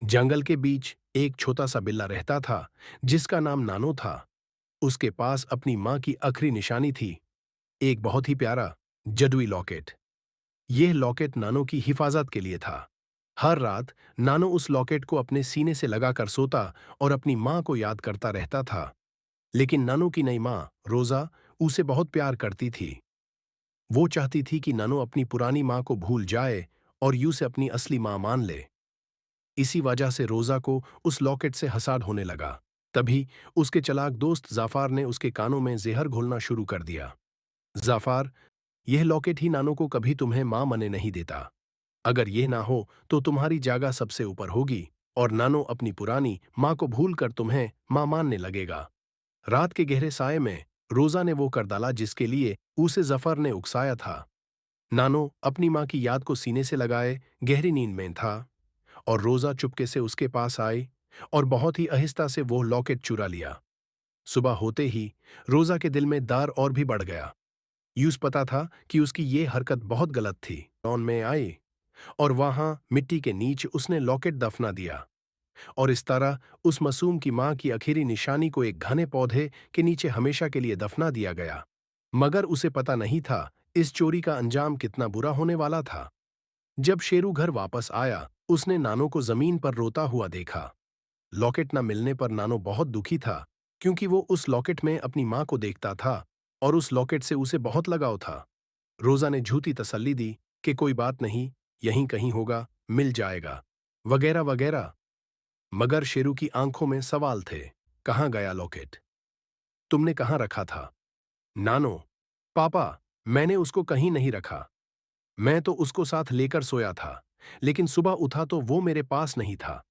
जंगल के बीच एक छोटा सा बिल्ला रहता था जिसका नाम नानो था। उसके पास अपनी मां की आखिरी निशानी थी, एक बहुत ही प्यारा जदुई लॉकेट। यह लॉकेट नानो की हिफाजत के लिए था। हर रात नानो उस लॉकेट को अपने सीने से लगाकर सोता और अपनी मां को याद करता रहता था। लेकिन नानो की नई मां रोजा उसे बहुत प्यार करती थी। वो चाहती थी कि नानो अपनी पुरानी मां को भूल जाए और यू से अपनी असली मां मान ले। इसी वजह से रोजा को उस लॉकेट से हसाद होने लगा। तभी उसके चालाक दोस्त जाफार ने उसके कानों में जहर घोलना शुरू कर दिया। जाफार, यह लॉकेट ही नानो को कभी तुम्हें मां मने नहीं देता। अगर यह ना हो तो तुम्हारी जगह सबसे ऊपर होगी और नानो अपनी पुरानी मां को भूलकर तुम्हें मां मानने लगेगा। रात के गहरे साये में रोजा ने वो कर डाला जिसके लिए उसे जफर ने उकसाया था। नानो अपनी मां की याद को सीने से लगाए गहरी नींद में था और रोजा चुपके से उसके पास आई और बहुत ही आहिस्ता से वो लॉकेट चुरा लिया। सुबह होते ही रोजा के दिल में दार और भी बढ़ गया। यूस पता था कि उसकी ये हरकत बहुत गलत थी। लॉन में आई और वहां मिट्टी के नीचे उसने लॉकेट दफना दिया और इस तरह उस मासूम की मां की आखिरी निशानी को एक घने पौधे के नीचे हमेशा के लिए दफना दिया गया। मगर उसे पता नहीं था इस चोरी का अंजाम कितना बुरा होने वाला था। जब शेरू घर वापस आया उसने नानो को जमीन पर रोता हुआ देखा। लॉकेट न मिलने पर नानो बहुत दुखी था क्योंकि वो उस लॉकेट में अपनी मां को देखता था और उस लॉकेट से उसे बहुत लगाव था। रोजा ने झूठी तसल्ली दी कि कोई बात नहीं, यहीं कहीं होगा, मिल जाएगा, वगैरह वगैरह। मगर शेरू की आंखों में सवाल थे। कहाँ गया लॉकेट? तुमने कहाँ रखा था? नानो, पापा, मैंने उसको कहीं नहीं रखा। मैं तो उसको साथ लेकर सोया था, लेकिन सुबह उठा तो वो मेरे पास नहीं था।